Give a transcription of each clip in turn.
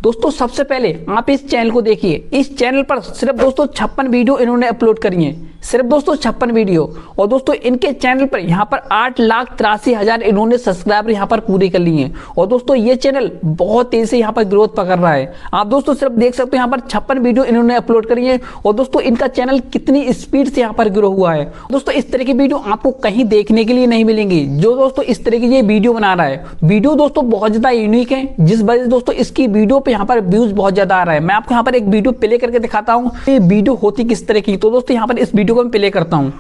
दोस्तों सबसे पहले आप इस चैनल को देखिए। इस चैनल पर सिर्फ दोस्तों 56 वीडियो इन्होंने अपलोड करी हैं, सिर्फ दोस्तों 56 वीडियो। और दोस्तों इनके चैनल पर यहाँ पर 8,83,000 इन्होंने सब्सक्राइबर यहाँ पर पूरे कर लिए हैं। और दोस्तों ये चैनल बहुत तेजी से यहाँ पर ग्रोथ पकड़ रहा है। आप दोस्तों सिर्फ देख सकते हो यहाँ पर 56 वीडियो इन्होंने अपलोड करी है। और दोस्तों इनका चैनल कितनी स्पीड से यहाँ पर ग्रो हुआ है। दोस्तों इस तरह की वीडियो आपको कहीं देखने के लिए नहीं मिलेंगी जो दोस्तों इस तरह की ये वीडियो बना रहा है। वीडियो दोस्तों बहुत ज्यादा यूनिक है, जिस वजह से दोस्तों इसकी वीडियो पे यहाँ पर व्यूज बहुत ज्यादा आ रहा है। मैं आपको यहाँ पर एक वीडियो प्ले करके दिखाता हूँ ये वीडियो होती किस तरह की। तो दोस्तों यहाँ पर इस वीडियो को मैं प्ले करता हूँ।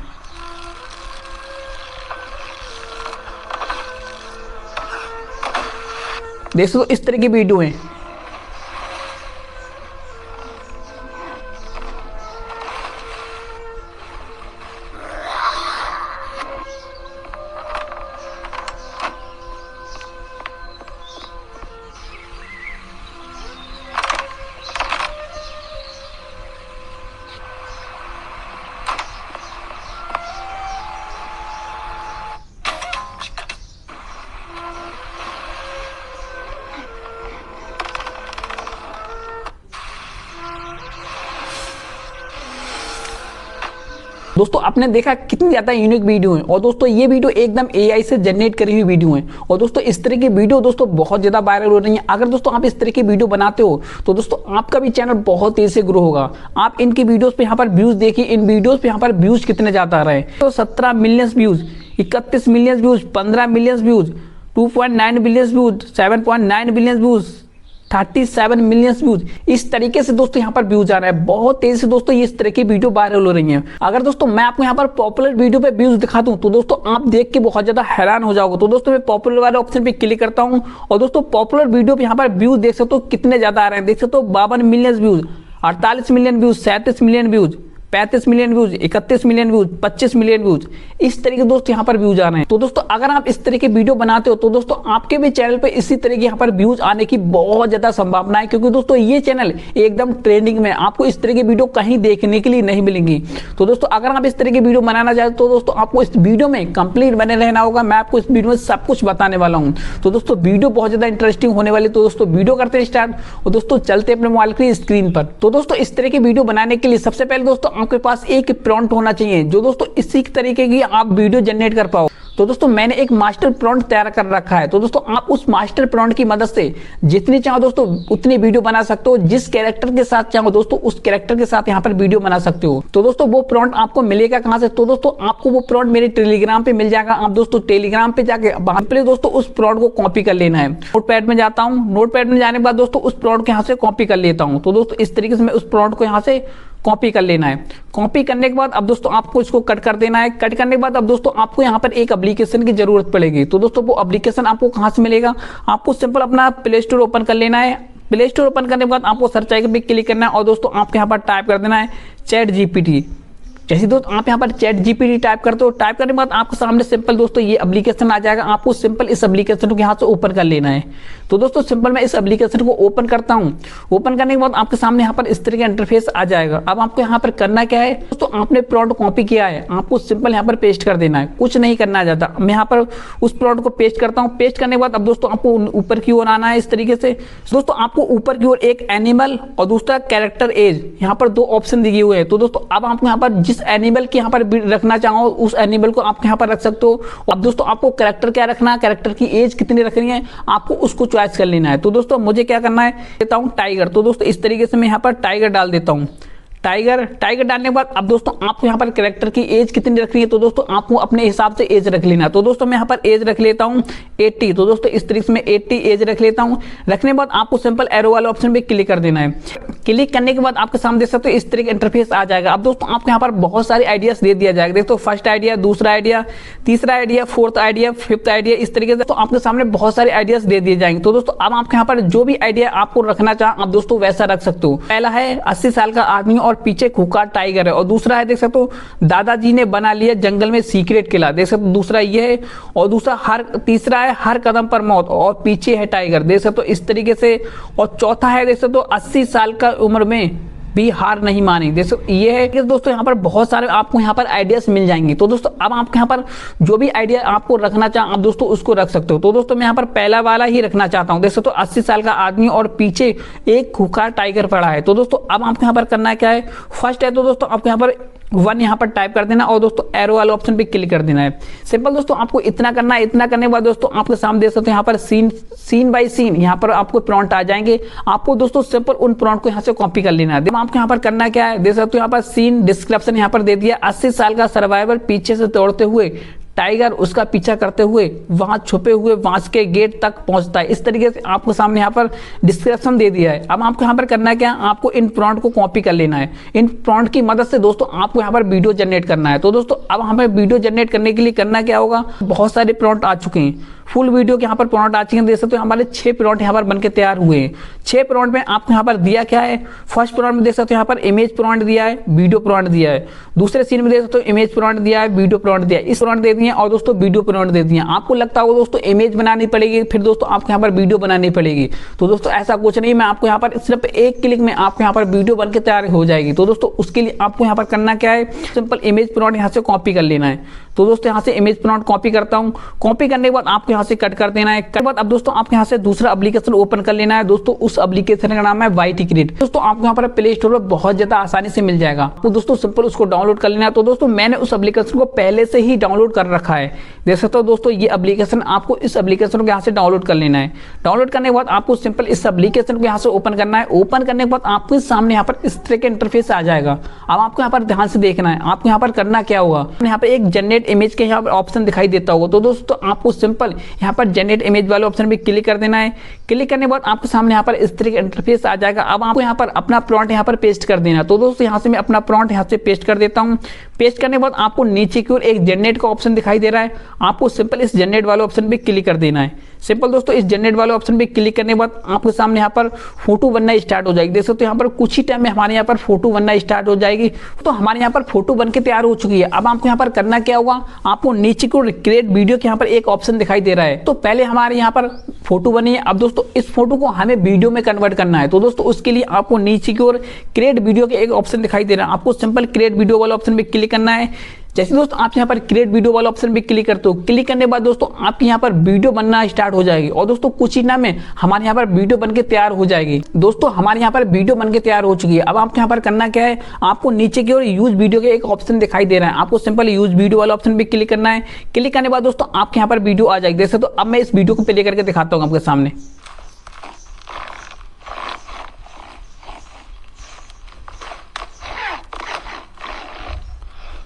देख सकते हो इस तरह की वीडियो है। दोस्तों आपने देखा कितनी ज्यादा यूनिक वीडियो है। और दोस्तों ये वीडियो एकदम एआई से जनरेट करी हुई वीडियो है। और दोस्तों इस तरह की वीडियो दोस्तों बहुत ज्यादा वायरल हो रही है। अगर दोस्तों आप इस तरह की वीडियो बनाते हो तो दोस्तों आपका भी चैनल बहुत तेजी से ग्रो होगा। आप इनकी वीडियोस पे यहाँ पर व्यूज देखिए, इन वीडियोस पे यहाँ पर व्यूज कितने ज्यादा आ रहे हैं। तो 17 million views, 31 million views, 15 million views, 2.9 billion views, 7.9 billion views, 37 million views. इस तरीके से दोस्तों यहाँ पर व्यूज आ रहा है बहुत तेजी से। दोस्तों इस तरह की वीडियो वायरल हो रही है। अगर दोस्तों मैं आपको यहाँ पर पॉपुलर वीडियो पे व्यूज दिखा दूं तो दोस्तों आप देख के बहुत ज्यादा हैरान हो जाओगे। तो दोस्तों मैं पॉपुलर वाले ऑप्शन पे क्लिक करता हूँ और दोस्तों पॉपुलर वीडियो पे यहाँ पर व्यूज देख सकते हो कितने ज्यादा आ रहे हैं। देख सकते हो 52 million views, 48 million views, 37 million views, 35 million views, 31 million views, 25 million views. इस तरीके से दोस्तों यहाँ पर व्यूज आ रहे हैं। तो दोस्तों अगर आप इस तरह के वीडियो बनाते हो तो दोस्तों आपके भी चैनल पे इसी तरह के यहाँ पर व्यूज आने की बहुत ज्यादा संभावना है, क्योंकि दोस्तों ये चैनल एकदम ट्रेंडिंग में, आपको इस तरह की वीडियो कहीं देखने के लिए नहीं मिलेंगी। तो दोस्तों अगर आप इस तरह की वीडियो बनाना चाहते तो दोस्तों आपको इस वीडियो में कंप्लीट बने रहना होगा। मैं आपको इस वीडियो में सब कुछ बताने वाला हूँ। तो दोस्तों वीडियो बहुत ज्यादा इंटरेस्टिंग होने वाली। तो दोस्तों वीडियो करते हैं स्टार्ट और दोस्तों चलते अपने मोबाइल की स्क्रीन पर। तो दोस्तों इस तरह की वीडियो बनाने के लिए सबसे पहले दोस्तों आपके पास एक प्रॉम्प्ट होना चाहिए जो दोस्तों इसी तरीके की आप वीडियो जनरेट कर पाओ। तो दोस्तों मैंने एक मास्टर प्रॉम्प्ट तैयार कर रखा है। तो दोस्तों आप उस मास्टर प्रॉम्प्ट की मदद से जितनी चाहो दोस्तों उतनी वीडियो बना सकते हो। जिस कैरेक्टर के साथ चाहो दोस्तों उस कैरेक्टर के साथ यहाँ पर वीडियो बना सकते हो। तो दोस्तों वो प्रॉम्प्ट आपको मिलेगा कहां से? तो दोस्तों आपको वो प्रॉम्प्ट मेरे टेलीग्राम पे मिल जाएगा। आप दोस्तों टेलीग्राम पे जाके वहां पे दोस्तों उस प्रॉम्प्ट को कॉपी कर लेना है। नोटपैड में जाता हूँ, नोटपैड में जाने के बाद दोस्तों उस प्रॉम्प्ट को यहाँ से कॉपी कर लेता हूँ। तो दोस्तों इस तरीके से मैं उस प्रॉम्प्ट को यहाँ से कॉपी कर लेना है। कॉपी करने के बाद अब दोस्तों आपको इसको कट कर देना है। कट करने के बाद अब दोस्तों आपको यहाँ पर एक एप्लीकेशन की जरूरत पड़ेगी। तो दोस्तों वो एप्लीकेशन आपको कहाँ से मिलेगा? आपको सिंपल अपना प्ले स्टोर ओपन कर लेना है। प्ले स्टोर ओपन करने के बाद आपको सर्च आइकन पे क्लिक करना है और दोस्तों आपको यहाँ पर टाइप कर देना है चैट जीपीटी। जैसे दोस्तों आप यहाँ पर चैट जीपीटी टाइप करते हो, टाइप करने के बाद आपके सामने सिंपल दोस्तों ये एप्लीकेशन आ जाएगा। आपको सिंपल इस एप्लीकेशन को यहाँ से ओपन कर लेना है। तो दोस्तों सिंपल मैं इस एप्लीकेशन को ओपन करता हूँ। ओपन करने के बाद आपके सामने यहाँ पर इस तरह का इंटरफेस आ जाएगा। अब आपको यहाँ पर करना क्या है दोस्तों, आपने प्रॉम्प्ट कॉपी किया है, आपको सिंपल यहाँ पर पेस्ट कर देना है। कुछ नहीं करना चाहता, मैं यहाँ पर उस प्रॉम्प्ट को पेस्ट करता हूँ। पेस्ट करने के बाद अब दोस्तों आपको ऊपर की ओर आना है इस तरीके से। दोस्तों आपको ऊपर की ओर एक एनिमल और दूसरा कैरेक्टर एज, यहाँ पर दो ऑप्शन दिए हुए हैं। तो दोस्तों अब आपको यहाँ पर जिस एनिमल की पर रखना चाहो उस एनिमल को आप यहाँ पर रख सकते हो। अब दोस्तों आपको कैरेक्टर क्या रखना है, कैरेक्टर की एज कितनी रखनी है, आपको उसको चॉइस कर लेना है। तो दोस्तों मुझे क्या करना है, देता हूँ टाइगर। तो दोस्तों इस तरीके से मैं यहाँ पर टाइगर डाल देता हूँ। टाइगर डालने के बाद अब दोस्तों आपको यहाँ पर कैरेक्टर की एज कितनी रखनी है, तो दोस्तों आपको अपने हिसाब से एज रख लेना। तो दोस्तों मैं यहाँ पर एज रख लेता हूँ 80। तो दोस्तों इस तरीके से मैं 80 एज रख लेता हूँ। रखने के बाद आपको सिंपल एरो वाले ऑप्शन पे क्लिक कर देना है। क्लिक करने के बाद आपके सामने देख सकते हो इस तरह का इंटरफेस आ जाएगा। अब दोस्तों आपको यहाँ पर बहुत सारे आइडियाज दे दिया जाएगा। देखो फर्स्ट आइडिया, दूसरा आइडिया, तीसरा idea, fourth idea, fifth idea, इस तरीके से तो आपके सामने बहुत सारे आइडियाज दे दिए जाएंगे। तो दोस्तों अब आपके यहाँ पर जो भी आइडिया आपको रखना चाहे आप दोस्तों वैसा रख सकते हो। पहला है 80 साल का आदमी और पीछे खुकार टाइगर है। और दूसरा है देख सकते हो दादाजी ने बना लिया जंगल में सीक्रेट किला, देख सकते हो दूसरा ये है। और दूसरा तीसरा है हर कदम पर मौत और पीछे है टाइगर, देख सकते हो इस तरीके से। और चौथा है देख सकते हो 80 साल का उम्र में भी हार नहीं मानी। दोस्तों ये है कि दोस्तों यहाँ पर बहुत सारे आपको यहाँ पर आइडियाज मिल जाएंगे। तो दोस्तों अब आपके यहाँ पर जो भी आइडिया आपको रखना चाहें आप दोस्तों उसको रख सकते हो। तो दोस्तों मैं यहाँ पर पहला वाला ही रखना चाहता हूँ। दोस्तों तो 80 साल का आदमी और पीछे एक खूंखार टाइगर पड़ा है। तो दोस्तों अब आपको यहाँ पर करना है क्या है, फर्स्ट है तो दोस्तों आपको यहाँ पर 1 यहाँ पर टाइप कर देना और दोस्तों एरो वाले ऑप्शन पे क्लिक कर देना है। सिंपल दोस्तों आपको इतना करना है। इतना करने के बाद दोस्तों आपके सामने देख सकते हो यहाँ पर सीन बाय सीन यहाँ पर आपको प्रॉम्प्ट आ जाएंगे। आपको दोस्तों सिंपल उन प्रॉम्प्ट को यहाँ से कॉपी कर लेना है। आपको यहाँ पर करना क्या है, देख सकते हो यहाँ पर सीन डिस्क्रिप्शन यहाँ पर दे दिया। 80 साल का सर्वाइवर पीछे से दौड़ते हुए टाइगर उसका पीछा करते हुए वहां छुपे हुए बांस के गेट तक पहुंचता है। इस तरीके से आपको सामने यहाँ पर डिस्क्रिप्शन दे दिया है। अब आपको यहाँ पर करना है क्या, आपको इन प्रॉम्प्ट को कॉपी कर लेना है। इन प्रॉम्प्ट की मदद से दोस्तों आपको यहाँ पर वीडियो जनरेट करना है। तो दोस्तों अब हमें वीडियो जनरेट करने के लिए करना क्या होगा, बहुत सारे प्रॉम्प्ट आ चुके हैं, फुल वीडियो के यहाँ पर प्रॉम्प्ट आ चुके हैं। देख सकते हो हमारे 6 प्रॉम्प्ट यहाँ पर बनके तैयार हुए हैं। 6 प्रॉम्प्ट में आपको यहाँ पर दिया क्या है, फर्स्ट प्रॉम्प्ट में देख सकते हो यहाँ पर इमेज प्रॉम्प्ट दिया है, वीडियो प्रॉम्प्ट दिया है। दूसरे सीन में देख सकते हो इमेज प्रॉम्प्ट दिया है, वीडियो प्रॉम्प्ट दिया है। इस प्रॉम्प्ट दे दिए और दोस्तों वीडियो प्रॉम्प्ट दे दिए। आपको लगता होगा दोस्तों इमेज बनानी पड़ेगी, फिर दोस्तों आपको यहाँ पर वीडियो बनानी पड़ेगी। तो दोस्तों ऐसा कुछ नहीं, मैं आपको यहाँ पर सिर्फ एक क्लिक में आपको यहाँ पर वीडियो बनके तैयार हो जाएगी। तो दोस्तों उसके लिए आपको यहाँ पर करना क्या है, सिंपल इमेज प्रॉम्प्ट यहाँ से कॉपी कर लेना है। तो दोस्तों यहाँ से इमेज प्रॉम्प्ट कॉपी करता हूँ। कॉपी करने के बाद आपको यहाँ से कट कर देना है। कट बाद अब दोस्तों आपको यहाँ से दूसरा एप्लीकेशन ओपन कर लेना है। दोस्तों उस एप्लीकेशन का नाम है YT क्रिएट। दोस्तों आपको यहाँ पर प्ले स्टोर पर बहुत ज्यादा आसानी से मिल जाएगा। तो दोस्तों सिंपल उसको डाउनलोड कर लेना है। तो दोस्तों मैंने उस एप्लीकेशन को पहले से ही डाउनलोड कर रखा है। देख सकते हो दोस्तों ये एप्लीकेशन, आपको इस एप्लीकेशन को यहाँ से डाउनलोड कर लेना है। डाउनलोड करने के बाद आपको सिंपल इस एप्लीकेशन को यहाँ से ओपन करना है। ओपन करने के बाद आपके सामने यहाँ पर इस तरह का इंटरफेस आ जाएगा। अब आपको यहाँ पर ध्यान से देखना है। आपको यहाँ पर करना क्या होगा, यहाँ पर एक जनरेट इमेज के यहाँ पर ऑप्शन दिखाई देता होगा। तो दोस्तों आपको सिंपल यहाँ पर जनरेट इमेज वाले ऑप्शन पे क्लिक कर देना है। क्लिक करने के बाद आपके सामने यहाँ पर इस तरह का इंटरफेस आ जाएगा। अब आपको यहाँ पर अपना प्रॉम्प्ट यहाँ पर पेस्ट कर देना है। तो दोस्तों यहाँ से मैं अपना प्रॉम्प्ट यहाँ से पेस्ट कर देता हूँ। पेस्ट करने के बाद आपको नीचे की ओर एक जनरेट का ऑप्शन दिखाई दे रहा है। आपको सिंपल इस जनरेट वाले ऑप्शन पे क्लिक कर देना है। सिंपल दोस्तों इस जनरेट वाले ऑप्शन पे क्लिक करने के बाद आपके सामने यहाँ पर फोटो बनना स्टार्ट हो जाएगी। देख सकते हो यहाँ पर कुछ ही टाइम में हमारे यहाँ पर फोटो बनना स्टार्ट हो जाएगी। तो हमारे यहाँ पर फोटो बन के तैयार हो चुकी है। अब आपको यहाँ पर करना क्या होगा, आपको नीचे को क्रिएट वीडियो के यहाँ पर एक ऑप्शन दिखाई दे रहा है। तो पहले हमारे यहाँ पर फोटो बनी है। अब दोस्तों इस फोटो को हमें वीडियो में कन्वर्ट करना है। तो दोस्तों उसके लिए आपको नीचे की ओर क्रिएट वीडियो के एक ऑप्शन दिखाई दे रहा है। आपको सिंपल क्रिएट वीडियो वाला ऑप्शन पे क्लिक करना है। जैसे दोस्तों आप यहाँ पर क्रिएट वीडियो वाला ऑप्शन पे क्लिक करते हो, क्लिक करने के बाद दोस्तों आपकी यहाँ पर वीडियो बनना स्टार्ट हो जाएगी। और दोस्तों कुछ ही टाइम में हमारे यहाँ पर वीडियो बनके तैयार हो जाएगी। दोस्तों हमारे यहाँ पर वीडियो बनके तैयार हो चुकी है। अब आपको यहाँ पर करना क्या है, आपको नीचे की ओर यूज वीडियो के एक ऑप्शन दिखाई दे रहा है। आपको सिंपल यूज वीडियो वाला ऑप्शन पे क्लिक करना है। क्लिक करने के बाद दोस्तों आपके यहाँ पर वीडियो आ जाएगी। जैसे तो अब मैं इस वीडियो को प्ले करके दिखाता हूँ आपके सामने।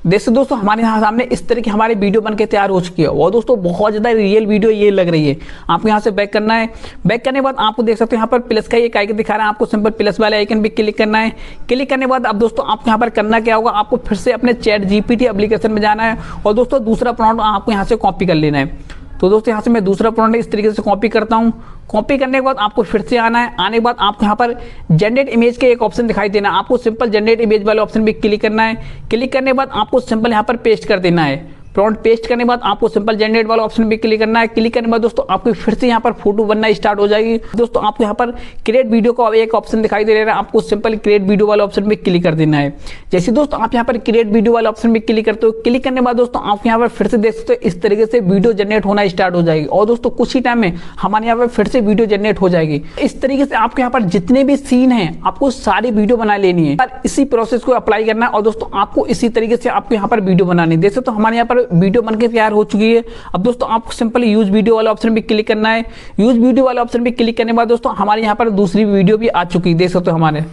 देखिए दोस्तों हमारे यहाँ सामने इस तरह की हमारी वीडियो बनके तैयार हो चुकी है। और दोस्तों बहुत ज़्यादा रियल वीडियो ये लग रही है। आपको यहाँ से बैक करना है। बैक करने के बाद आपको देख सकते हो यहाँ पर प्लस का एक आइकन दिखा रहा है। आपको सिंपल प्लस वाले आइकन पे क्लिक करना है। क्लिक करने के बाद अब दोस्तों आपको यहाँ पर करना क्या होगा, आपको फिर से अपने चैट GPT एप्लीकेशन में जाना है। और दोस्तों दूसरा प्रॉम्प्ट आपको यहाँ से कॉपी कर लेना है। तो दोस्तों यहाँ से मैं दूसरा प्रॉम्प्ट इस तरीके से कॉपी करता हूँ। कॉपी करने के बाद आपको फिर से आना है। आने के बाद आपको यहाँ पर जनरेट इमेज के एक ऑप्शन दिखाई देना है। आपको सिंपल जनरेट इमेज वाले ऑप्शन पे क्लिक करना है। क्लिक करने के बाद आपको सिंपल यहाँ पर पेस्ट कर देना है। प्रॉम्प्ट पेस्ट करने के बाद आपको सिंपल जनरेट वाला ऑप्शन पे क्लिक करना है। क्लिक करने के बाद दोस्तों आपको फिर से यहाँ पर फोटो बनना स्टार्ट हो जाएगी। दोस्तों आपको यहाँ पर क्रिएट वीडियो का एक ऑप्शन दिखाई दे रहा है। आपको सिंपल क्रिएट वीडियो वाला ऑप्शन पे क्लिक कर देना है। जैसे दोस्तों आप यहाँ पर क्रिएट वीडियो वाला ऑप्शन पे क्लिक करते हो, क्लिक करने के बाद दोस्तों आप यहाँ पर फिर से देख सकते हो इस तरीके से वीडियो जनरेट होना स्टार्ट हो जाएगी। और दोस्तों कुछ ही टाइम में हमारे यहाँ पर फिर से वीडियो जनरेट हो जाएगी। इस तरीके से आपके यहाँ पर जितने भी सीन है आपको सारी वीडियो बना लेनी है। इसी प्रोसेस को अप्लाई करना है। और दोस्तों आपको इसी तरीके से आपको यहाँ पर वीडियो बनानी है। देख सकते हो हमारे यहाँ पर वीडियो बनके तैयार हो चुकी है। अब दोस्तों आपको सिंपल यूज वीडियो वाला ऑप्शन पे क्लिक करना है। यूज वीडियो वाला ऑप्शन पे क्लिक करने के बाद दोस्तों हमारे यहाँ पर दूसरी वीडियो भी आ चुकी है। देख सकते हो हमारे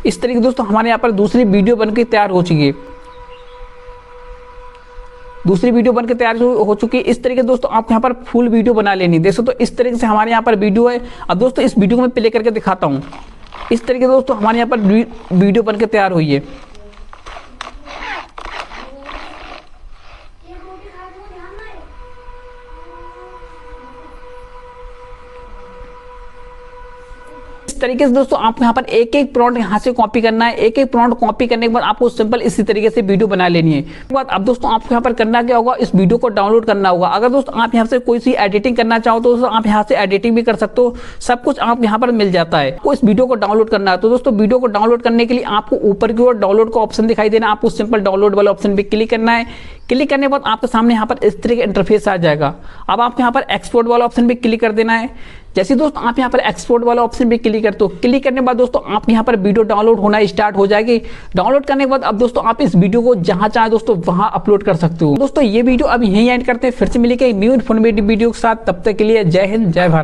इस तरीके दोस्तों हमारे यहाँ पर दूसरी वीडियो बनके तैयार हो चुकी है। दूसरी वीडियो बनके तैयार हो चुकी है। इस तरीके से दोस्तों आपको यहाँ पर फुल वीडियो बना लेनी है। देखो तो इस तरीके से हमारे यहाँ पर वीडियो है। अब दोस्तों इस वीडियो को मैं प्ले करके दिखाता हूँ। इस तरीके से दोस्तों हमारे यहाँ पर वीडियो बनके तैयार हुई है। इस तरीके से दोस्तों आपको यहाँ पर एक एक प्रॉम्प्ट यहाँ से कॉपी करना है। एक एक प्रॉम्प्ट कॉपी करने के बाद आपको सिंपल इसी तरीके से वीडियो बना लेनी है। बाद अब दोस्तों आपको यहाँ पर करना क्या होगा, इस वीडियो को डाउनलोड करना होगा। अगर दोस्तों आप यहाँ से कोई सी एडिटिंग करना चाहो तो दोस्तों आप यहाँ से एडिटिंग भी कर सकते हो, सब कुछ आप यहाँ पर मिल जाता है। आपको इस वीडियो को डाउनलोड करना है तो दोस्तों वीडियो को डाउनलोड करने के लिए आपको ऊपर की ओर डाउनलोड का ऑप्शन दिखाई देना, आपको सिंपल डाउनलोड वाला ऑप्शन पे क्लिक करना है। क्लिक करने के बाद आपके सामने यहाँ पर इस तरह का इंटरफेस आ जाएगा। अब आपको यहाँ पर एक्सपोर्ट वाला ऑप्शन पे क्लिक कर देना है। जैसे दोस्तों आप यहाँ पर एक्सपोर्ट वाला ऑप्शन पे क्लिक करते हो, क्लिक करने के बाद दोस्तों आप यहाँ पर वीडियो डाउनलोड होना स्टार्ट हो जाएगी। डाउनलोड करने के बाद अब दोस्तों आप इस वीडियो को जहां चाहे दोस्तों वहां अपलोड कर सकते हो। दोस्तों ये वीडियो अब यहीं एंड करते हैं, फिर से मिलेंगे न्यू इन्फॉर्मेटिव वीडियो के साथ। तब तक के लिए जय हिंद, जय भारत।